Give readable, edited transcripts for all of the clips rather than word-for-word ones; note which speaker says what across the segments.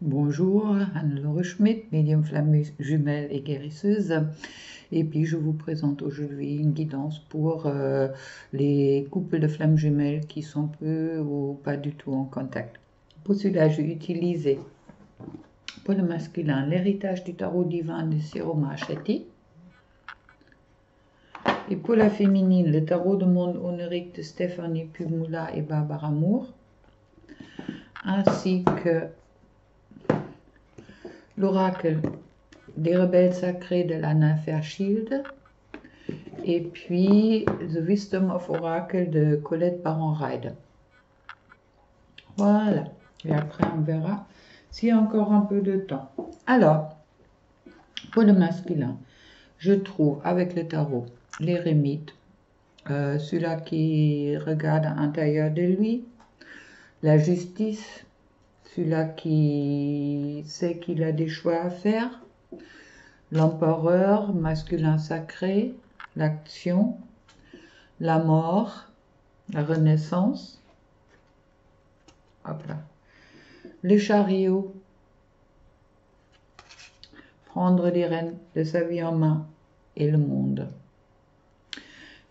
Speaker 1: Bonjour, Anne-Laure Schmidt, médium flamme jumelle et guérisseuse. Et puis je vous présente aujourd'hui une guidance pour les couples de flammes jumelles qui sont peu ou pas du tout en contact. Pour cela, j'ai utilisé pour le masculin l'héritage du tarot divin de Ciro Marchetti. Et pour la féminine, le tarot du monde onirique de Stéphanie Pumula et Barbara Moore. Ainsi que l'oracle des rebelles sacrés de Lana Fairchild, et puis The Wisdom of Oracle de Colette Baron-Ryder. Voilà, et après on verra s'il y a encore un peu de temps. Alors, pour le masculin, je trouve avec le tarot l'érémite, celui-là qui regarde à l'intérieur de lui, la justice, celui-là qui sait qu'il a des choix à faire, l'empereur, masculin sacré, l'action, la mort, la renaissance, hop là, le chariot, prendre les rênes de sa vie en main et le monde.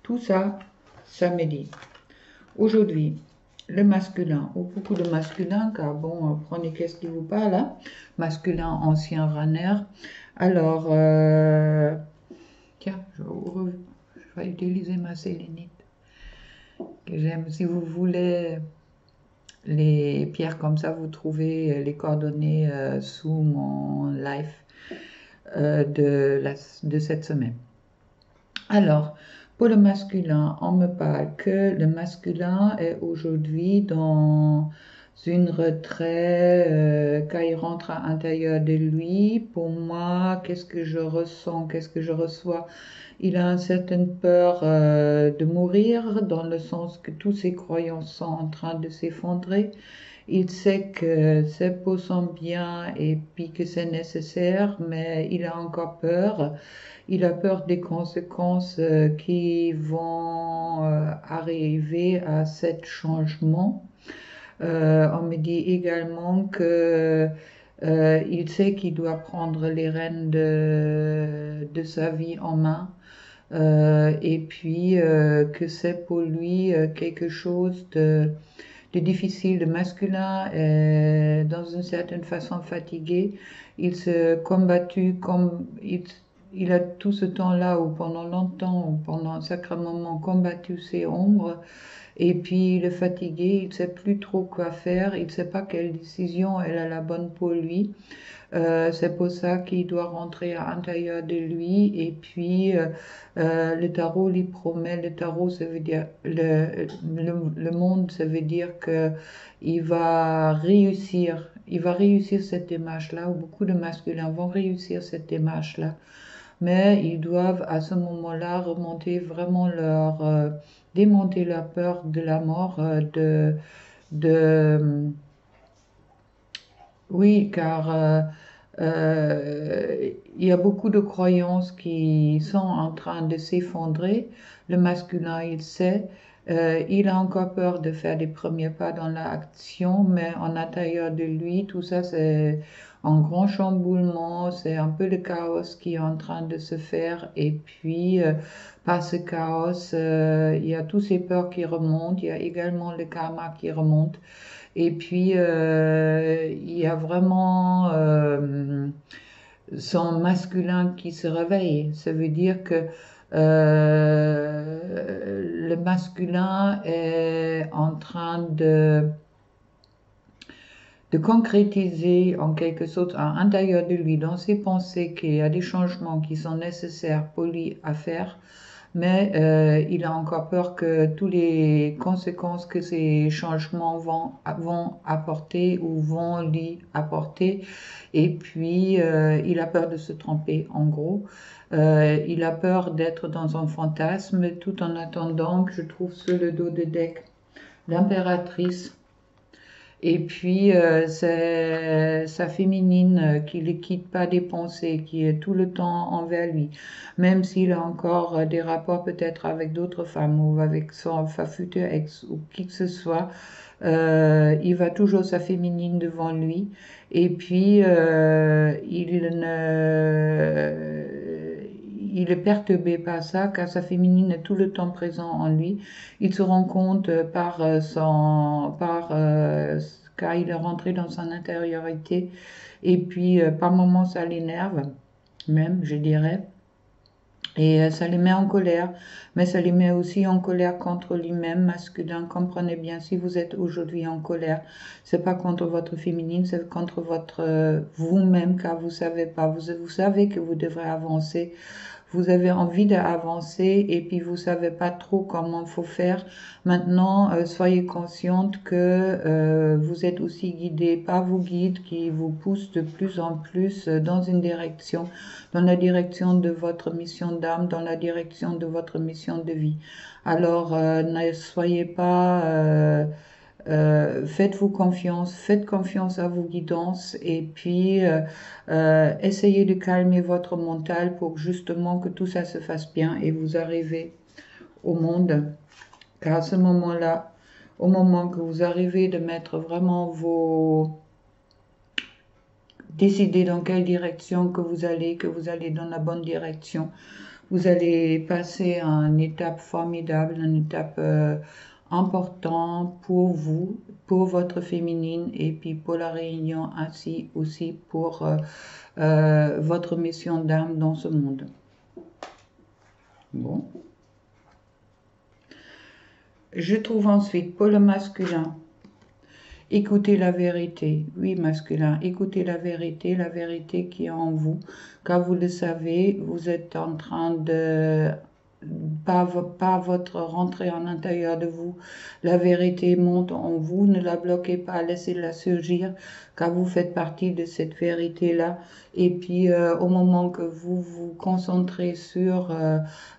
Speaker 1: Tout ça, samedi. Aujourd'hui, le masculin, ou beaucoup de masculins, car bon, prenez qu'est-ce qui vous parle, hein? Masculin, ancien runner. Alors, tiens, je vais utiliser ma sélénite, que j'aime. Si vous voulez les pierres comme ça, vous trouvez les coordonnées sous mon live de cette semaine. Alors, pour le masculin, on me parle que le masculin est aujourd'hui dans une retrait, quand il rentre à l'intérieur de lui. Pour moi, qu'est-ce que je ressens, qu'est-ce que je reçois? Il a une certaine peur de mourir, dans le sens que toutes ses croyances sont en train de s'effondrer. Il sait que ses peaux sont bien et puis que c'est nécessaire, mais il a encore peur. Il a peur des conséquences qui vont arriver à ce changement. On me dit également que il sait qu'il doit prendre les rênes de sa vie en main. Et puis que c'est pour lui quelque chose de difficile, de masculin, dans une certaine façon fatigué. Il se combattu comme il a tout ce temps-là, ou pendant longtemps, ou pendant un sacré moment, combattu ses ombres. Et puis il est fatigué, il ne sait plus trop quoi faire, il ne sait pas quelle décision elle a la bonne pour lui. C'est pour ça qu'il doit rentrer à l'intérieur de lui. Et puis le tarot lui promet, le tarot ça veut dire le monde, ça veut dire que il va réussir cette démarche-là, ou beaucoup de masculins vont réussir cette démarche-là, mais ils doivent à ce moment-là remonter vraiment démonter leur peur de la mort, oui, car il y a beaucoup de croyances qui sont en train de s'effondrer. Le masculin, il sait, il a encore peur de faire des premiers pas dans l'action, mais en l'intérieur de lui, tout ça, c'est un grand chamboulement, c'est un peu le chaos qui est en train de se faire. Et puis, par ce chaos, il y a toutes ces peurs qui remontent, il y a également le karma qui remonte. Et puis, il y a vraiment son masculin qui se réveille. Ça veut dire que le masculin est en train de concrétiser en quelque sorte à l'intérieur de lui, dans ses pensées, qu'il y a des changements qui sont nécessaires pour lui à faire, mais il a encore peur que toutes les conséquences que ces changements vont apporter ou vont lui apporter, et puis il a peur de se tromper en gros. Il a peur d'être dans un fantasme, tout en attendant que je trouve sur le dos de deck l'impératrice. Et puis, c'est sa féminine qui ne le quitte pas des pensées, qui est tout le temps envers lui. Même s'il a encore des rapports peut-être avec d'autres femmes ou avec sa future ex ou qui que ce soit, il va toujours sa féminine devant lui. Et puis, il est perturbé par ça, car sa féminine est tout le temps présente en lui. Il se rend compte car il est rentré dans son intériorité. Et puis, par moments, ça l'énerve, même, je dirais. Et ça les met en colère, mais ça les met aussi en colère contre lui-même, masculin. Comprenez bien, si vous êtes aujourd'hui en colère, c'est pas contre votre féminine, c'est contre votre vous-même, car vous savez pas, vous savez que vous devrez avancer, vous avez envie d'avancer et puis vous savez pas trop comment il faut faire. Maintenant, soyez consciente que vous êtes aussi guidé par vos guides qui vous poussent de plus en plus dans une direction, dans la direction de votre mission d'âme, dans la direction de votre mission de vie. Alors, ne soyez pas... faites-vous confiance, faites confiance à vos guidances et puis essayez de calmer votre mental pour justement que tout ça se fasse bien et vous arrivez au monde. Car à ce moment-là, au moment que vous arrivez de mettre vraiment décider dans quelle direction que vous allez dans la bonne direction, vous allez passer à une étape formidable, une étape importante pour vous, pour votre féminine et puis pour la réunion, ainsi aussi pour votre mission d'âme dans ce monde. Bon. Je trouve ensuite pour le masculin, écoutez la vérité. Oui, masculin, écoutez la vérité qui est en vous. Car vous le savez, vous êtes en train de, par votre rentrée en intérieur de vous, la vérité monte en vous. Ne la bloquez pas, laissez-la surgir, car vous faites partie de cette vérité-là. Et puis, au moment que vous vous concentrez sur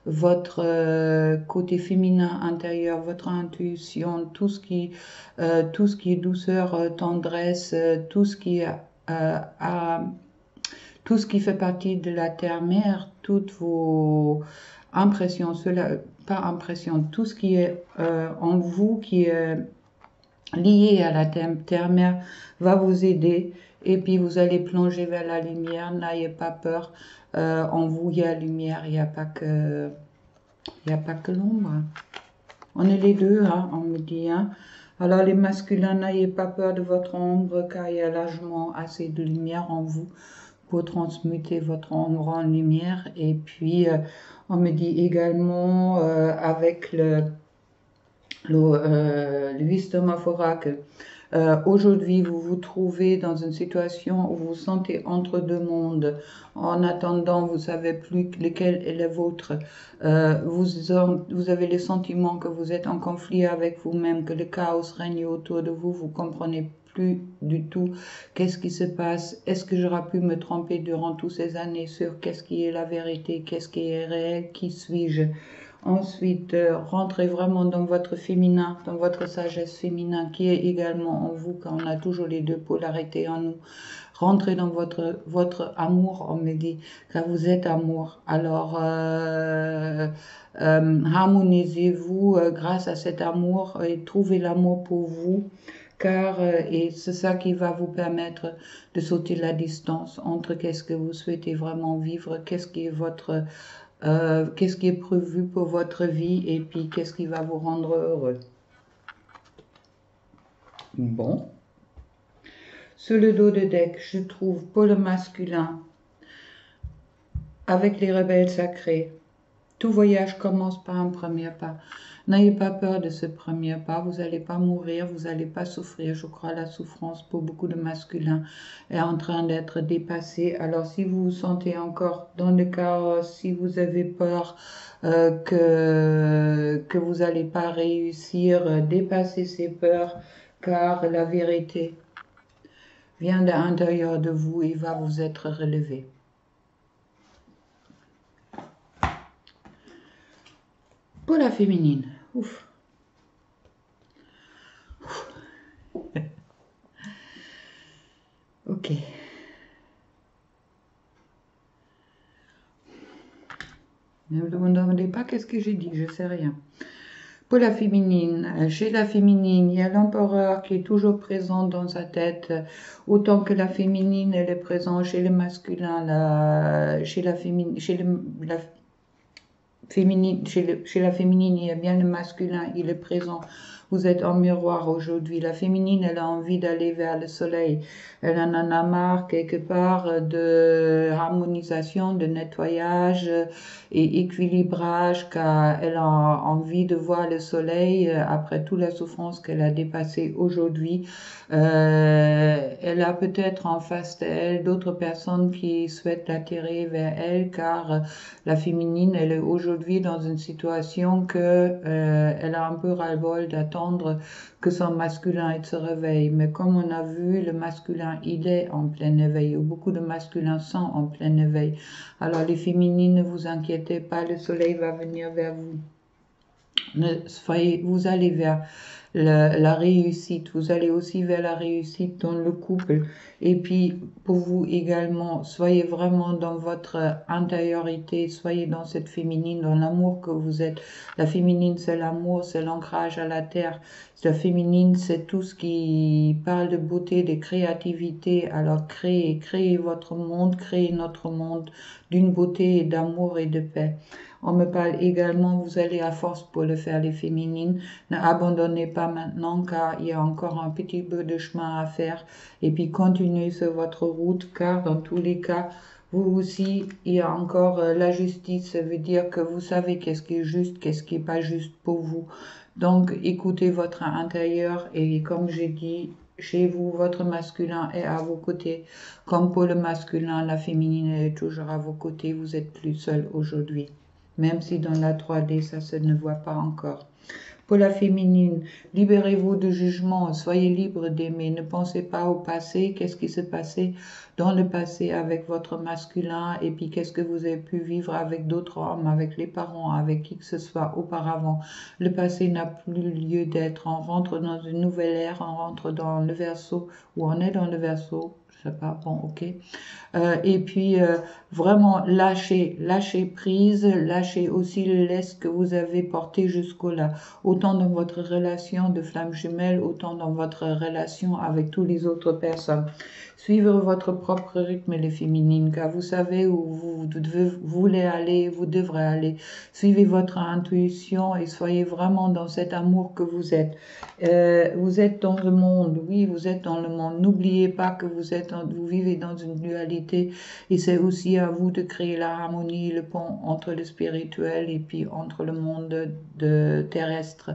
Speaker 1: votre côté féminin intérieur, votre intuition, tout ce qui est douceur, tendresse, tout ce qui fait partie de la terre-mère, toutes vos impressions, pas impressions, tout ce qui est en vous, qui est lié à la terre-mère, va vous aider. Et puis vous allez plonger vers la lumière, n'ayez pas peur. En vous, il y a la lumière, il n'y a pas que l'ombre. On est les deux, hein, on me dit. Hein. Alors les masculins, n'ayez pas peur de votre ombre, car il y a largement assez de lumière en vous pour transmuter votre ombre en lumière. Et puis, on me dit également, avec le Wisdom of Oracle, aujourd'hui, vous vous trouvez dans une situation où vous vous sentez entre deux mondes. En attendant, vous ne savez plus lequel est le vôtre. Vous avez le sentiment que vous êtes en conflit avec vous-même, que le chaos règne autour de vous. Vous comprenez plus du tout qu'est-ce qui se passe. Est-ce que j'aurais pu me tromper durant toutes ces années sur qu'est-ce qui est la vérité, qu'est-ce qui est réel, qui suis-je? Ensuite, rentrez vraiment dans votre féminin, dans votre sagesse féminin qui est également en vous, car on a toujours les deux polarités en nous. Rentrez dans votre amour, on me dit, car vous êtes amour. Alors, harmonisez-vous grâce à cet amour et trouvez l'amour pour vous, car et c'est ça qui va vous permettre de sauter la distance entre qu'est-ce que vous souhaitez vraiment vivre, qu'est-ce qui est prévu pour votre vie et puis qu'est-ce qui va vous rendre heureux. Bon. Sur le dos de deck, je trouve pour le masculin, avec les rebelles sacrés, tout voyage commence par un premier pas. N'ayez pas peur de ce premier pas, vous n'allez pas mourir, vous n'allez pas souffrir. Je crois que la souffrance pour beaucoup de masculins est en train d'être dépassée. Alors si vous vous sentez encore dans le chaos, si vous avez peur que vous n'allez pas réussir, dépassez ces peurs, car la vérité vient de l'intérieur de vous et va vous être relevée. Pour la féminine, ouf. Ok. Ne me demandez pas qu'est-ce que j'ai dit, je sais rien. Pour la féminine, chez la féminine, il y a l'empereur qui est toujours présent dans sa tête, autant que la féminine, elle est présente chez le masculin, chez la féminine, chez la féminine, il y a bien le masculin, il est présent. Vous êtes en miroir aujourd'hui. La féminine, elle a envie d'aller vers le soleil. Elle en a marre quelque part de harmonisation, de nettoyage et équilibrage, car elle a envie de voir le soleil après toute la souffrance qu'elle a dépassée aujourd'hui. Elle a peut-être en face d'elle d'autres personnes qui souhaitent l'attirer vers elle, car la féminine, elle est aujourd'hui dans une situation que elle a un peu ras-le-bol d'attendre que son masculin il se réveille. Mais comme on a vu, le masculin, il est en plein éveil. Beaucoup de masculins sont en plein éveil. Alors les féminines, ne vous inquiétez pas, le soleil va venir vers vous. Vous allez vers la réussite, vous allez aussi vers la réussite dans le couple. Et puis, pour vous également, soyez vraiment dans votre intériorité, soyez dans cette féminine, dans l'amour que vous êtes. La féminine, c'est l'amour, c'est l'ancrage à la terre. La féminine, c'est tout ce qui parle de beauté, de créativité. Alors, créez votre monde, créez notre monde d'une beauté, d'amour et de paix. On me parle également, vous allez à force pour le faire les féminines. N'abandonnez pas maintenant, car il y a encore un petit peu de chemin à faire. Et puis continuez sur votre route, car dans tous les cas, vous aussi, il y a encore la justice. Ça veut dire que vous savez qu'est-ce qui est juste, qu'est-ce qui n'est pas juste pour vous. Donc écoutez votre intérieur, et comme j'ai dit, chez vous, votre masculin est à vos côtés. Comme pour le masculin, la féminine est toujours à vos côtés. Vous n'êtes plus seul aujourd'hui. Même si dans la 3D, ça se ne voit pas encore. Pour la féminine, libérez-vous de jugement, soyez libre d'aimer, ne pensez pas au passé, qu'est-ce qui s'est passé dans le passé avec votre masculin, et puis qu'est-ce que vous avez pu vivre avec d'autres hommes, avec les parents, avec qui que ce soit auparavant. Le passé n'a plus lieu d'être, on rentre dans une nouvelle ère, on rentre dans le Verseau, ou on est dans le Verseau, je sais pas, bon, ok. Et puis vraiment lâcher prise, lâcher aussi le laisse que vous avez porté jusqu'au là, autant dans votre relation de flamme jumelle, autant dans votre relation avec toutes les autres personnes. Suivre votre propre rythme, les féminines, car vous savez où vous voulez aller, vous devrez aller. Suivez votre intuition et soyez vraiment dans cet amour que vous êtes. Vous êtes dans le monde, oui, vous êtes dans le monde. N'oubliez pas que vous vivez dans une dualité, et c'est aussi à vous de créer la harmonie, le pont entre le spirituel et puis entre le monde terrestre.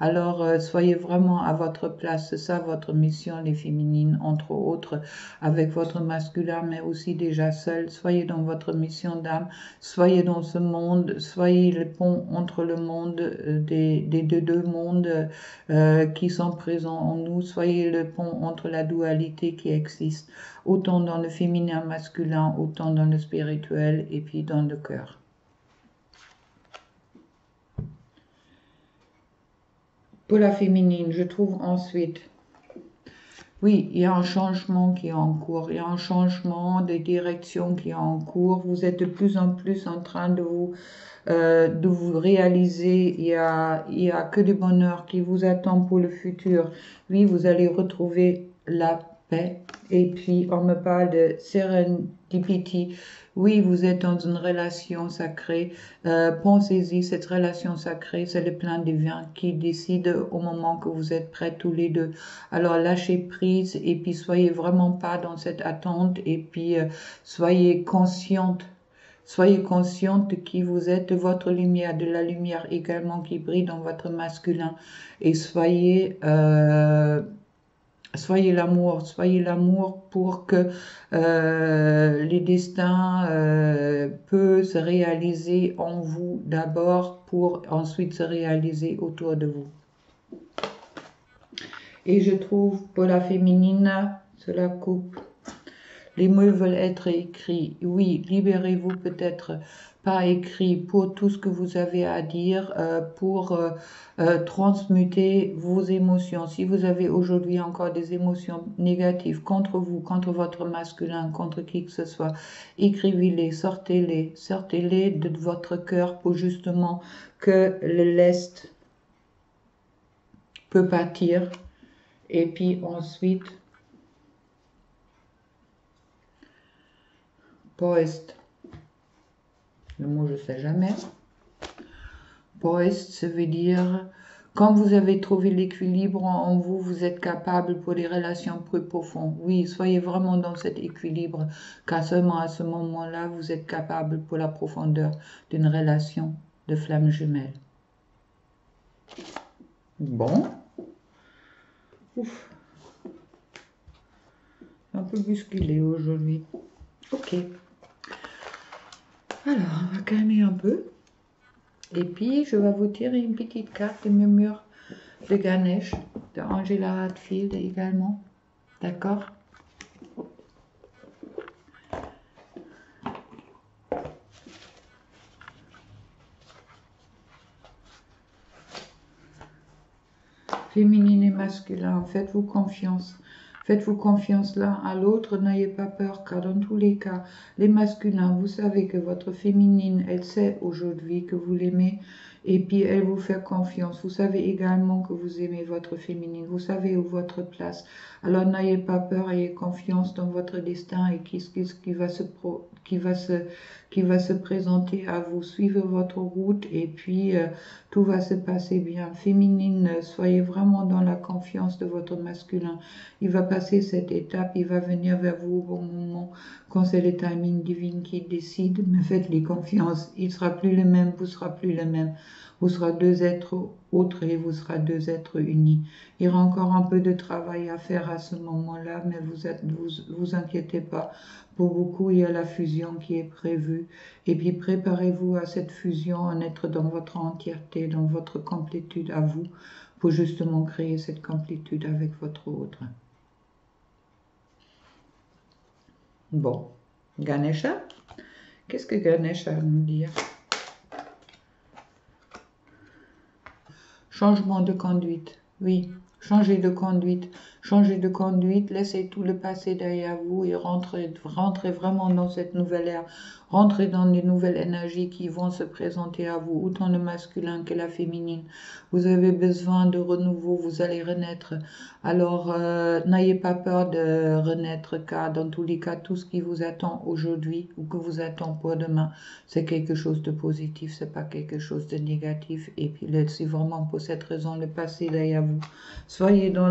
Speaker 1: Alors, soyez vraiment à votre place, c'est ça votre mission, les féminines, entre autres, avec votre masculin, mais aussi déjà seul. Soyez dans votre mission d'âme, soyez dans ce monde, soyez le pont entre le monde des deux mondes qui sont présents en nous, soyez le pont entre la dualité qui existe, autant dans le féminin masculin, autant dans le spirituel et puis dans le cœur. Pour la féminine, je trouve ensuite, oui, il y a un changement qui est en cours, il y a un changement de direction qui est en cours, vous êtes de plus en plus en train de vous réaliser, il y a que du bonheur qui vous attend pour le futur. Oui, vous allez retrouver la paix. Et puis, on me parle de serendipity. Oui, vous êtes dans une relation sacrée. Pensez-y, cette relation sacrée, c'est le plan divin qui décide au moment que vous êtes prêts tous les deux. Alors, lâchez prise et puis soyez vraiment pas dans cette attente et puis soyez consciente. Soyez consciente de qui vous êtes, de votre lumière, de la lumière également qui brille dans votre masculin. Et soyez l'amour pour que les destins peuvent se réaliser en vous d'abord pour ensuite se réaliser autour de vous. Et je trouve pour la féminine, cela coupe. Les mots veulent être écrits. Oui, libérez-vous peut-être par écrit pour tout ce que vous avez à dire, pour transmuter vos émotions. Si vous avez aujourd'hui encore des émotions négatives contre vous, contre votre masculin, contre qui que ce soit, écrivez-les, sortez-les de votre cœur pour justement que le lest peut partir. Et puis ensuite, poest, le mot je sais jamais. Poest, ça veut dire, quand vous avez trouvé l'équilibre en vous, vous êtes capable pour des relations plus profondes. Oui, soyez vraiment dans cet équilibre, car seulement à ce moment-là, vous êtes capable pour la profondeur d'une relation de flamme jumelle. Bon. Ouf. Un peu bousculé aujourd'hui. Ok. Alors, on va calmer un peu. Et puis, je vais vous tirer une petite carte de murmure de Ganesh, de Angela Hadfield également. D'accord? Féminine et masculin, faites-vous confiance. Faites-vous confiance l'un à l'autre, n'ayez pas peur, car dans tous les cas, les masculins, vous savez que votre féminine, elle sait aujourd'hui que vous l'aimez, et puis elle vous fait confiance. Vous savez également que vous aimez votre féminine, vous savez où votre place. Alors n'ayez pas peur, ayez confiance dans votre destin et qui va se présenter à vous. Suivez votre route et puis tout va se passer bien. Féminine, soyez vraiment dans la confiance de votre masculin. Il va passer cette étape, il va venir vers vous au bon moment, quand c'est le timing divin qui décide, mais faites-lui confiance. Il ne sera plus le même, vous ne serez plus le même. Vous serez deux êtres autres et vous serez deux êtres unis. Il y aura encore un peu de travail à faire à ce moment-là, mais vous inquiétez pas. Pour beaucoup, il y a la fusion qui est prévue. Et puis préparez-vous à cette fusion, en être dans votre entièreté, dans votre complétude à vous, pour justement créer cette complétude avec votre autre. Bon, Ganesha, qu'est-ce que Ganesha a à nous dire? Changement de conduite, oui, changez de conduite, laissez tout le passé derrière vous et rentrez vraiment dans cette nouvelle ère, rentrez dans les nouvelles énergies qui vont se présenter à vous, autant le masculin que la féminine. Vous avez besoin de renouveau, vous allez renaître. Alors, n'ayez pas peur de renaître, car dans tous les cas, tout ce qui vous attend aujourd'hui ou que vous attend pour demain, c'est quelque chose de positif, c'est pas quelque chose de négatif. Et puis, c'est vraiment pour cette raison le passé derrière vous. Soyez dans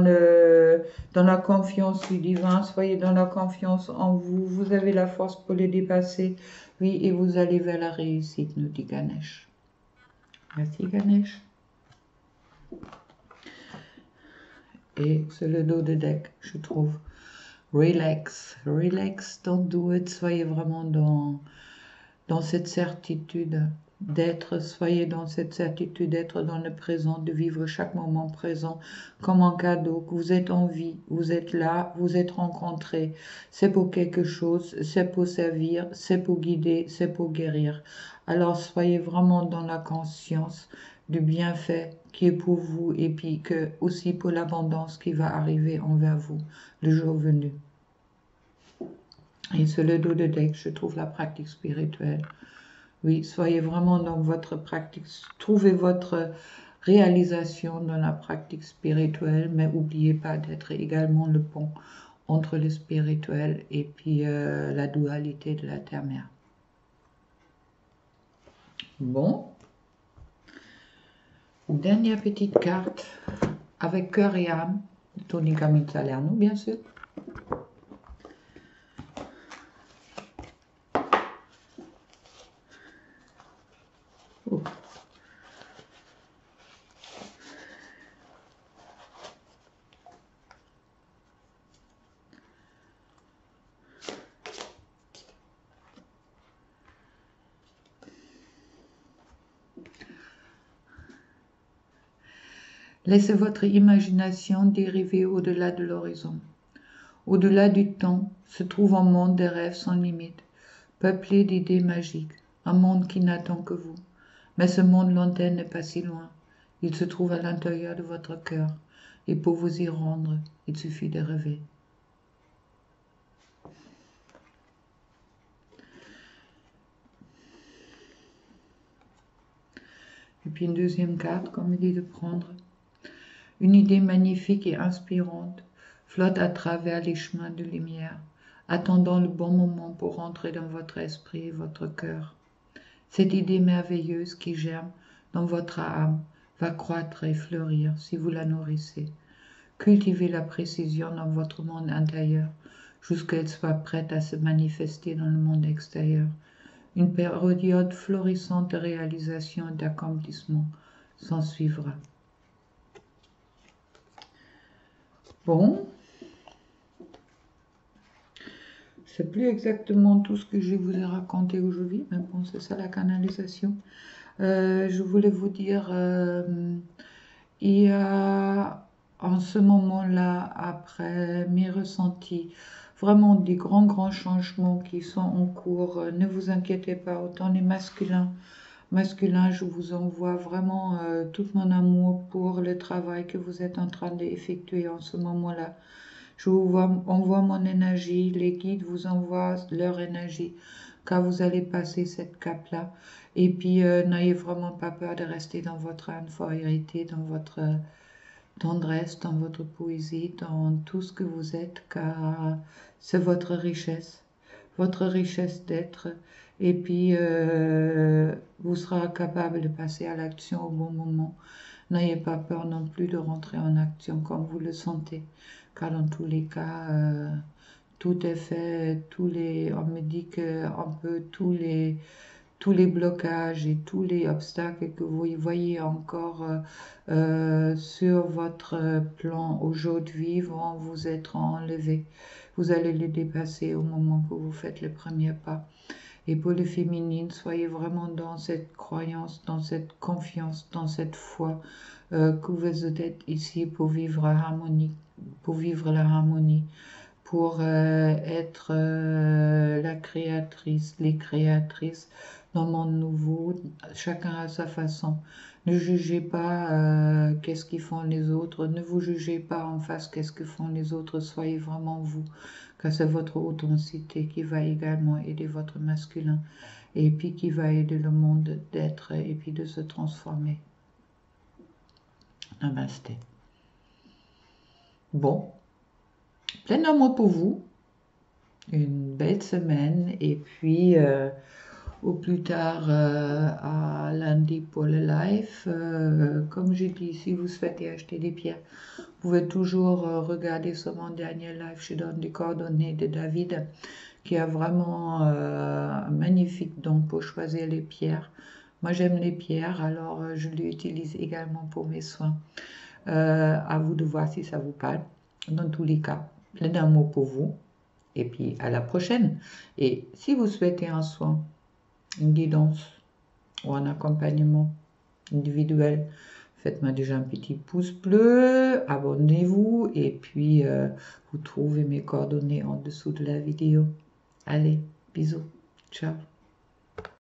Speaker 1: la confiance du divin, soyez dans la confiance en vous. Vous avez la force pour le dépasser. Oui, et vous allez vers la réussite, nous dit Ganesh. Merci Ganesh. Et c'est le dos de deck, je trouve. Relax, relax, don't do it. Soyez vraiment dans cette certitude d'être, soyez dans cette certitude d'être dans le présent, de vivre chaque moment présent comme un cadeau, que vous êtes en vie, vous êtes là, vous êtes rencontrés, c'est pour quelque chose, c'est pour servir, c'est pour guider, c'est pour guérir. Alors soyez vraiment dans la conscience du bienfait qui est pour vous et puis que aussi pour l'abondance qui va arriver envers vous le jour venu. Et c'est le dos de deck, je trouve la pratique spirituelle. Oui, soyez vraiment dans votre pratique, trouvez votre réalisation dans la pratique spirituelle, mais n'oubliez pas d'être également le pont entre le spirituel et puis la dualité de la terre-mère. Bon, dernière petite carte avec cœur et âme de Tony Camille Salerno, bien sûr. Laissez votre imagination dériver au-delà de l'horizon. Au-delà du temps se trouve un monde des rêves sans limite, peuplé d'idées magiques, un monde qui n'attend que vous. Mais ce monde lointain n'est pas si loin. Il se trouve à l'intérieur de votre cœur. Et pour vous y rendre, il suffit de rêver. Et puis une deuxième carte, comme il dit de prendre. Une idée magnifique et inspirante flotte à travers les chemins de lumière, attendant le bon moment pour entrer dans votre esprit et votre cœur. Cette idée merveilleuse qui germe dans votre âme va croître et fleurir si vous la nourrissez. Cultivez la précision dans votre monde intérieur jusqu'à qu'elle soit prête à se manifester dans le monde extérieur. Une période florissante de réalisation et d'accomplissement s'en suivra. Bon, c'est plus exactement tout ce que je vous ai raconté aujourd'hui, mais bon, c'est ça la canalisation. Je voulais vous dire, il y a en ce moment-là, après mes ressentis, vraiment des grands changements qui sont en cours. Ne vous inquiétez pas, autant les masculins, je vous envoie vraiment tout mon amour pour le travail que vous êtes en train d'effectuer en ce moment-là. Je vous envoie mon énergie, les guides vous envoient leur énergie, car vous allez passer cette cape-là. Et puis, n'ayez vraiment pas peur de rester dans votre infériorité, dans votre tendresse, dans votre poésie, dans tout ce que vous êtes, car c'est votre richesse d'être. Et puis, vous serez capable de passer à l'action au bon moment. N'ayez pas peur non plus de rentrer en action comme vous le sentez, car dans tous les cas, tout est fait, on me dit que un peu tous les blocages et tous les obstacles que vous voyez encore sur votre plan aujourd'hui vont vous être enlevés. Vous allez les dépasser au moment que vous faites le premier pas. Et pour les féminines, soyez vraiment dans cette croyance, dans cette confiance, dans cette foi que vous êtes ici pour vivre harmonie, pour vivre la harmonie, pour être la créatrice, les créatrices d'un monde nouveau, chacun à sa façon. Ne jugez pas qu'est-ce qu'ils font les autres, ne vous jugez pas en face qu'est-ce que font les autres, soyez vraiment vous, car c'est votre authenticité qui va également aider votre masculin, et puis qui va aider le monde d'être et puis de se transformer. Namasté. Bon, plein d'amour pour vous, une belle semaine, et puis au plus tard à lundi pour le live. Comme j'ai dit, si vous souhaitez acheter des pierres, vous pouvez toujours regarder sur mon dernier live. Je donne les coordonnées de David, qui a vraiment un magnifique don pour choisir les pierres. Moi, j'aime les pierres, alors je l'utilise également pour mes soins. À vous de voir si ça vous parle. Dans tous les cas, plein d'amour pour vous. Et puis, à la prochaine. Et si vous souhaitez un soin, une guidance ou un accompagnement individuel, faites-moi déjà un petit pouce bleu, abonnez-vous et puis vous trouvez mes coordonnées en dessous de la vidéo. Allez, bisous, ciao.